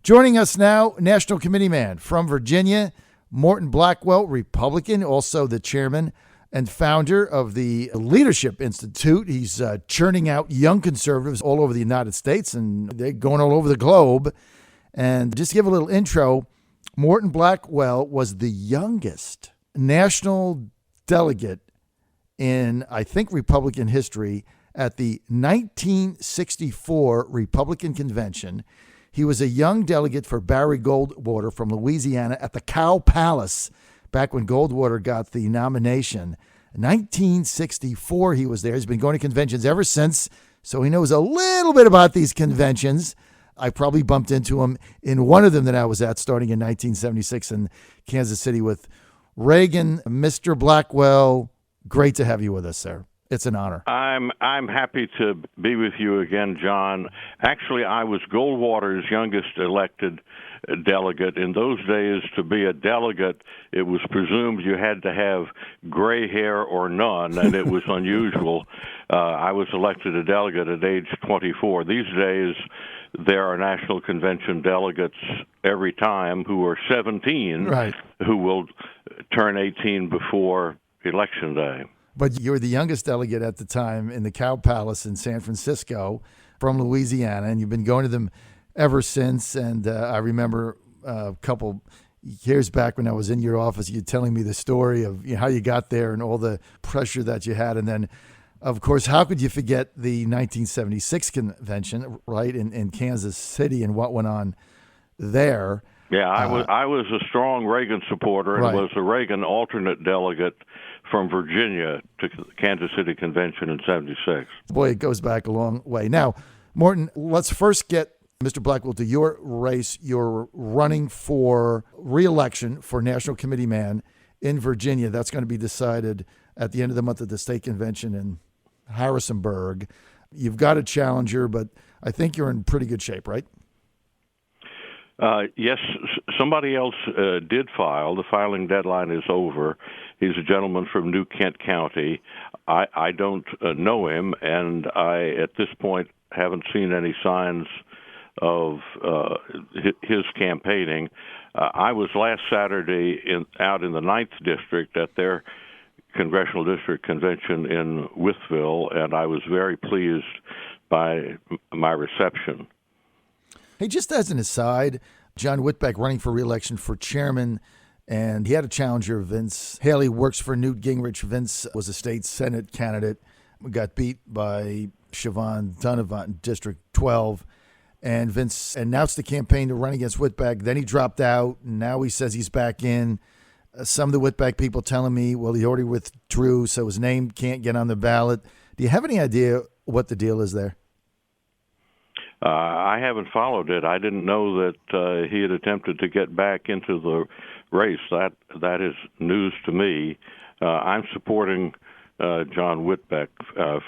Joining us now, National Committeeman from Virginia, Morton Blackwell, Republican, also the chairman and founder of the Leadership Institute. He's churning out young conservatives all over the United States, and they're going all over the globe. And just to give a little intro, Morton Blackwell was the youngest national delegate in, I think, Republican history at the 1964 Republican Convention. He was a young delegate for Barry Goldwater from Louisiana at the Cow Palace back when Goldwater got the nomination. 1964 he was there. He's been going to conventions ever since, so he knows a little bit about these conventions. I probably bumped into him in one of them that I was at starting in 1976 in Kansas City with Reagan. Mr. Blackwell, great to have you with us, sir. It's an honor. I'm happy to be with you again, John. Actually, I was Goldwater's youngest elected delegate. In those days, to be a delegate, it was presumed you had to have gray hair or none, and it was unusual. I was elected a delegate at age 24. These days, there are National Convention delegates every time who are 17, right, who will turn 18 before Election Day. But you were the youngest delegate at the time in the Cow Palace in San Francisco from Louisiana, and you've been going to them ever since. And I remember a couple years back when I was in your office, you telling me the story of how you got there and all the pressure that you had. And then, of course, how could you forget the 1976 convention, right, in Kansas City and what went on there? Yeah, I was a strong Reagan supporter and was a Reagan alternate delegate from Virginia to the Kansas City Convention in 76. Boy, it goes back a long way. Now, Morton, let's first get Mr. Blackwell to your race. You're running for re-election for National Committeeman in Virginia. That's going to be decided at the end of the month at the state convention in Harrisonburg. You've got a challenger, but I think you're in pretty good shape, right? Yes, somebody else did file. The filing deadline is over. He's a gentleman from New Kent County. I don't know him, and I, at this point, haven't seen any signs of his campaigning. I was last Saturday out in the 9th District at their Congressional District Convention in Wytheville, and I was very pleased by my reception. Hey, just as an aside, John Whitbeck running for re-election for chairman, and he had a challenger, Vince Haley, works for Newt Gingrich. Vince was a state Senate candidate, got beat by Siobhan Donovan in District 12, and Vince announced the campaign to run against Whitbeck. Then he dropped out, and now he says he's back in. Some of the Whitbeck people telling me, well, he already withdrew, so his name can't get on the ballot. Do you have any idea what the deal is there? I haven't followed it. I didn't know that he had attempted to get back into the race. That is news to me. I'm supporting John Whitbeck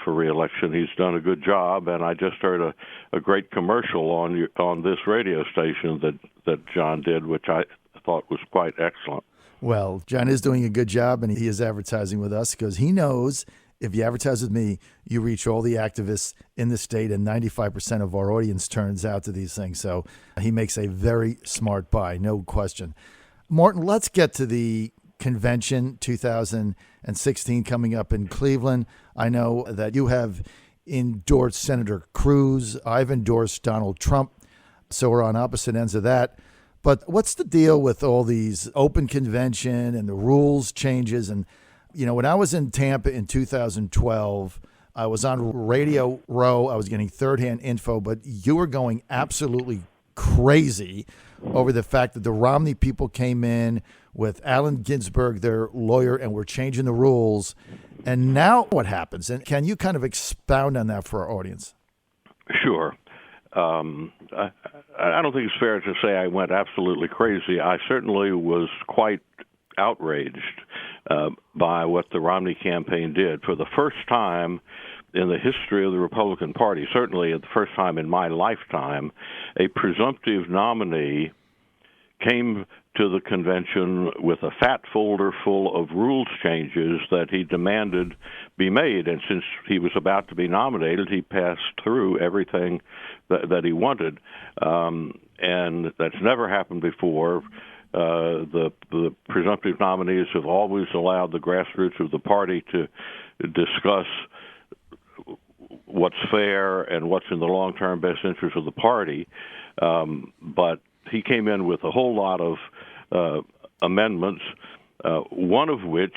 for re-election. He's done a good job, and I just heard a great commercial on this radio station that John did, which I thought was quite excellent. Well, John is doing a good job, and he is advertising with us because he knows if you advertise with me, you reach all the activists in the state, and 95% of our audience turns out to these things. So he makes a very smart buy, no question. Morton, let's get to the convention 2016 coming up in Cleveland. I know that you have endorsed Senator Cruz. I've endorsed Donald Trump. So we're on opposite ends of that. But what's the deal with all these open convention and the rules changes? And when I was in Tampa in 2012, I was on Radio Row. I was getting third-hand info, but you were going absolutely crazy over the fact that the Romney people came in with Allen Ginsberg, their lawyer, and were changing the rules. And now what happens? And can you kind of expound on that for our audience? Sure. I don't think it's fair to say I went absolutely crazy. I certainly was quite outraged by what the Romney campaign did. For the first time in the history of the Republican Party, certainly the first time in my lifetime, a presumptive nominee came to the convention with a fat folder full of rules changes that he demanded be made. And since he was about to be nominated, he passed through everything that he wanted. And that's never happened before. The presumptive nominees have always allowed the grassroots of the party to discuss what's fair and what's in the long-term best interest of the party. But he came in with a whole lot of amendments, one of which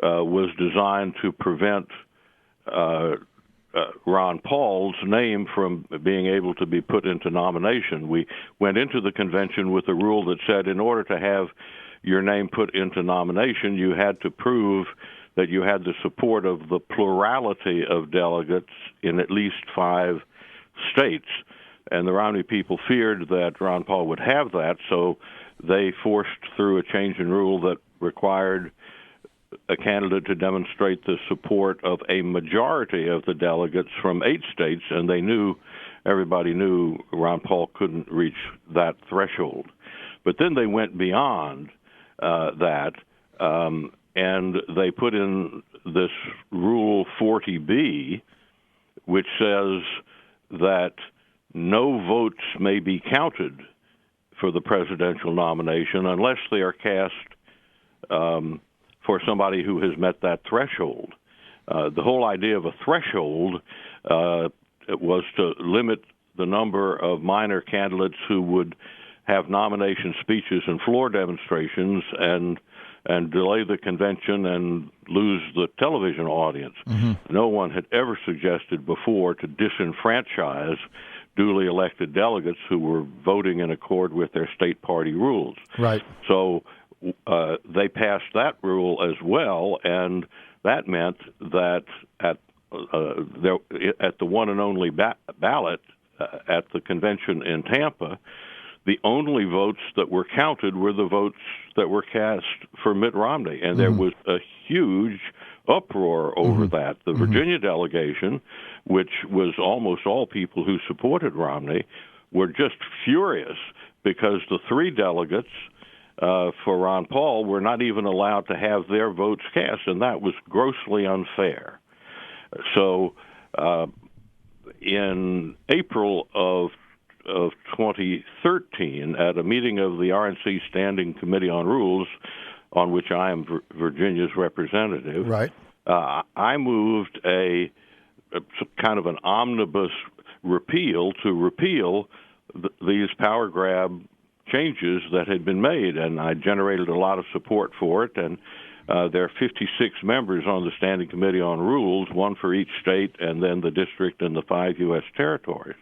was designed to prevent Ron Paul's name from being able to be put into nomination. We went into the convention with a rule that said in order to have your name put into nomination, you had to prove that you had the support of the plurality of delegates in at least 5 states. And the Romney people feared that Ron Paul would have that, so they forced through a change in rule that required a candidate to demonstrate the support of a majority of the delegates from 8 states, and everybody knew Ron Paul couldn't reach that threshold. But then they went beyond that, and they put in this Rule 40B, which says that no votes may be counted for the presidential nomination unless they are cast for somebody who has met that threshold. The whole idea of a threshold was to limit the number of minor candidates who would have nomination speeches and floor demonstrations and delay the convention and lose the television audience. Mm-hmm. No one had ever suggested before to disenfranchise duly elected delegates who were voting in accord with their state party rules. Right. So they passed that rule as well, and that meant that at the one and only ballot at the convention in Tampa, the only votes that were counted were the votes that were cast for Mitt Romney, and there was a huge uproar over that. The Virginia delegation, which was almost all people who supported Romney, were just furious because the 3 delegates for Ron Paul were not even allowed to have their votes cast, and that was grossly unfair. So in April of 2013, at a meeting of the RNC Standing Committee on Rules, on which I am Virginia's representative, right. I moved a kind of an omnibus repeal to repeal these power grab changes that had been made, and I generated a lot of support for it. And there are 56 members on the Standing Committee on Rules, one for each state, and then the district and the 5 U.S. territories.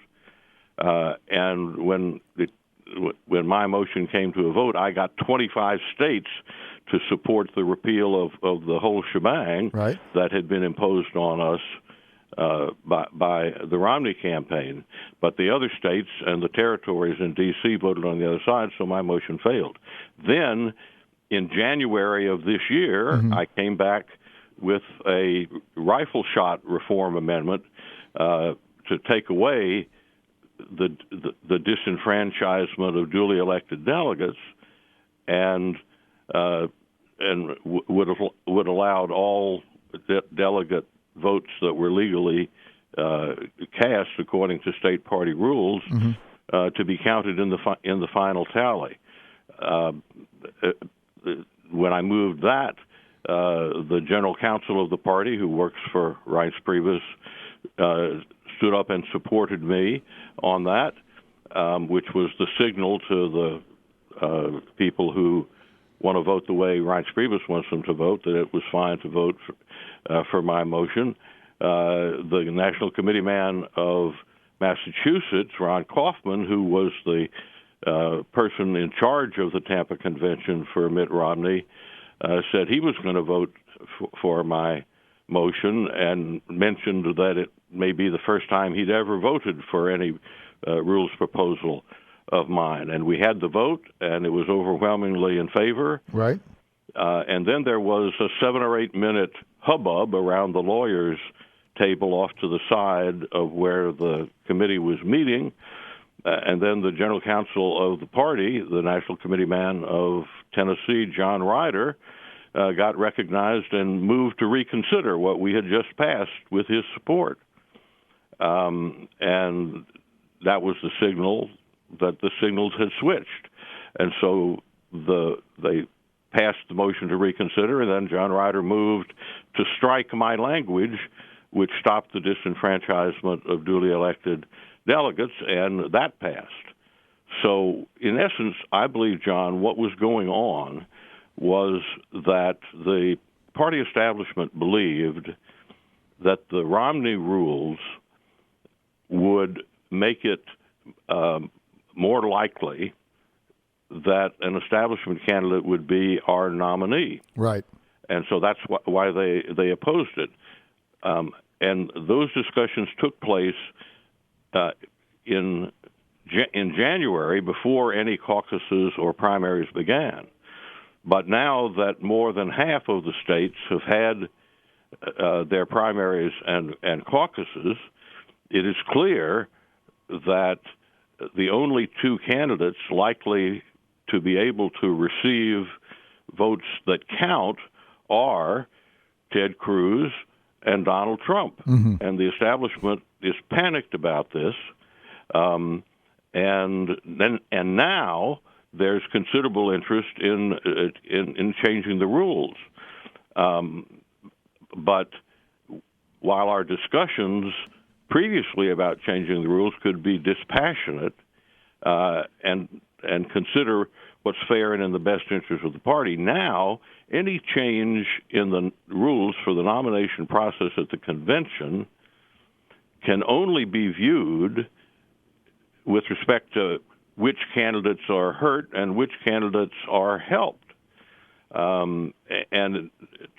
And when my motion came to a vote, I got 25 states to support the repeal of the whole shebang right. that had been imposed on us by the Romney campaign. But the other states and the territories in D.C. voted on the other side, so my motion failed. Then, in January of this year, I came back with a rifle shot reform amendment to take away the disenfranchisement of duly elected delegates, and would allow all delegate votes that were legally cast according to state party rules to be counted in the final tally. When I moved that, the general counsel of the party, who works for Reince Priebus, stood up and supported me on that, which was the signal to the people who want to vote the way Reince Priebus wants them to vote, that it was fine to vote for my motion. The National Committeeman of Massachusetts, Ron Kaufman, who was the person in charge of the Tampa Convention for Mitt Romney, said he was going to vote for my motion and mentioned that it may be the first time he'd ever voted for any rules proposal of mine. And we had the vote, and it was overwhelmingly in favor. Right. And then there was a 7 or 8 minute hubbub around the lawyers' table off to the side of where the committee was meeting, And then the general counsel of the party, the National Committeeman of Tennessee, John Ryder, got recognized and moved to reconsider what we had just passed with his support. And that was the signal that the signals had switched. And so they passed the motion to reconsider, and then John Ryder moved to strike my language, which stopped the disenfranchisement of duly elected delegates, and that passed. So, in essence, I believe, John, what was going on was that the party establishment believed that the Romney rules would make it more likely that an establishment candidate would be our nominee. Right. And so that's why they opposed it. And those discussions took place in January, before any caucuses or primaries began. But now that more than half of the states have had their primaries and caucuses, it is clear that the only two candidates likely to be able to receive votes that count are Ted Cruz and Donald Trump. Mm-hmm. And the establishment is panicked about this. And now there's considerable interest in changing the rules. But while our discussions previously about changing the rules could be dispassionate and consider what's fair and in the best interest of the party, now any change in the rules for the nomination process at the convention can only be viewed with respect to which candidates are hurt and which candidates are helped. And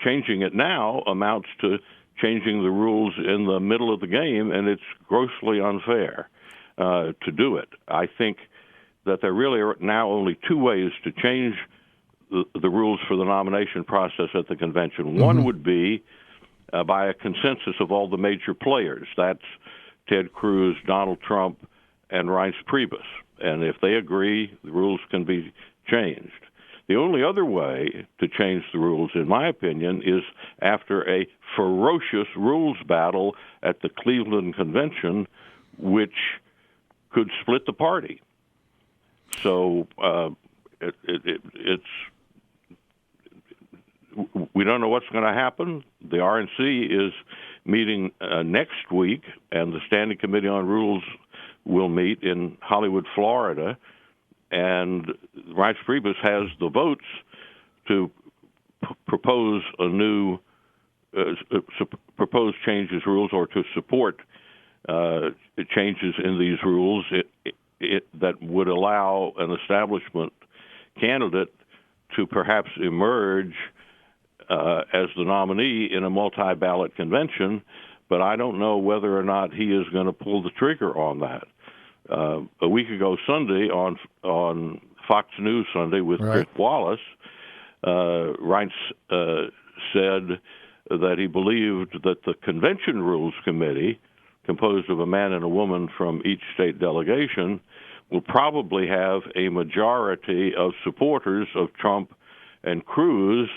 changing it now amounts to changing the rules in the middle of the game, and it's grossly unfair to do it. I think that there really are now only two ways to change the rules for the nomination process at the convention. Mm-hmm. One would be by a consensus of all the major players. That's Ted Cruz, Donald Trump, and Reince Priebus. And if they agree, the rules can be changed. The only other way to change the rules, in my opinion, is after a ferocious rules battle at the Cleveland Convention, which could split the party. So we don't know what's going to happen. The RNC is meeting next week, and the Standing Committee on Rules will meet in Hollywood, Florida, and Reince Priebus has the votes to propose a new propose changes rules or to support changes in these rules that would allow an establishment candidate to perhaps emerge as the nominee in a multi-ballot convention, but I don't know whether or not he is going to pull the trigger on that. A week ago Sunday on Fox News Sunday with Chris Wallace, Reince said that he believed that the Convention Rules Committee, composed of a man and a woman from each state delegation, will probably have a majority of supporters of Trump and Cruz,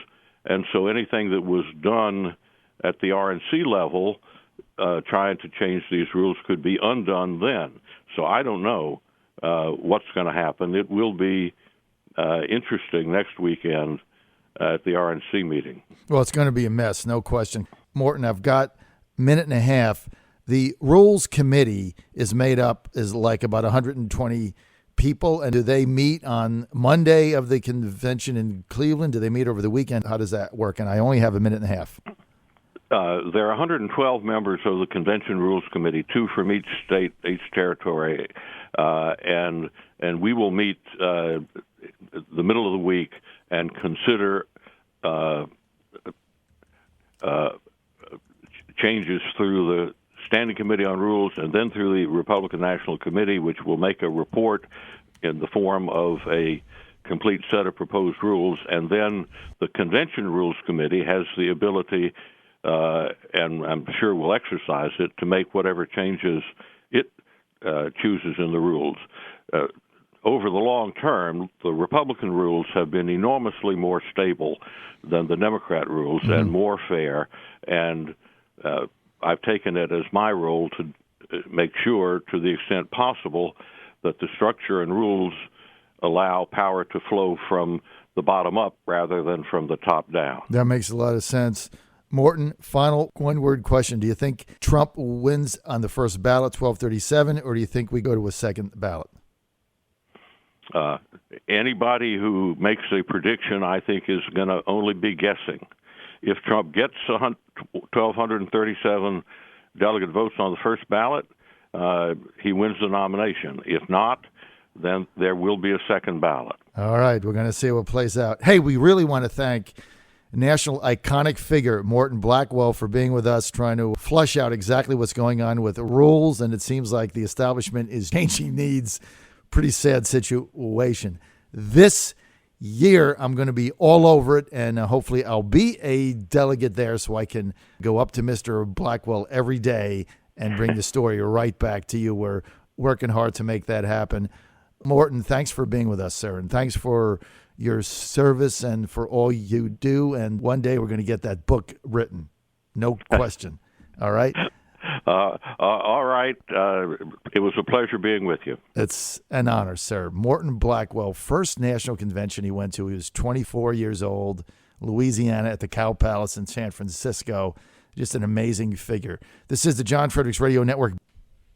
and so anything that was done at the RNC level trying to change these rules could be undone then. So I don't know what's going to happen. It will be interesting next weekend at the RNC meeting. Well, it's going to be a mess, no question. Morton, I've got a minute and a half. The Rules Committee is made up is like about 120 people, and do they meet on Monday of the convention in Cleveland? Do they meet over the weekend? How does that work? And I only have a minute and a half. There are 112 members of the Convention Rules Committee, 2 from each state, each territory, and we will meet the middle of the week and consider changes through the Standing Committee on Rules and then through the Republican National Committee, which will make a report in the form of a complete set of proposed rules, and then the Convention Rules Committee has the ability, and I'm sure will exercise it, to make whatever changes it chooses in the rules. Over the long term, the Republican rules have been enormously more stable than the Democrat rules and more fair. And I've taken it as my role to make sure, to the extent possible, that the structure and rules allow power to flow from the bottom up rather than from the top down. That makes a lot of sense. Morton, final one-word question. Do you think Trump wins on the first ballot, 1237, or do you think we go to a second ballot? Anybody who makes a prediction, I think, is going to only be guessing. If Trump gets 1,237 delegate votes on the first ballot, he wins the nomination. If not, then there will be a second ballot. All right, we're going to see what plays out. Hey, we really want to thank national iconic figure Morton Blackwell for being with us, trying to flush out exactly what's going on with the rules, and it seems like the establishment is changing needs. Pretty sad situation. This year, I'm going to be all over it, and hopefully I'll be a delegate there so I can go up to Mr. Blackwell every day and bring the story right back to you. We're working hard to make that happen. Morton, thanks for being with us, sir, and thanks for your service and for all you do. And one day we're going to get that book written. No question. All right? All right. It was a pleasure being with you. It's an honor, sir. Morton Blackwell, first national convention he went to. He was 24 years old, Louisiana, at the Cow Palace in San Francisco. Just an amazing figure. This is the John Fredericks Radio Network.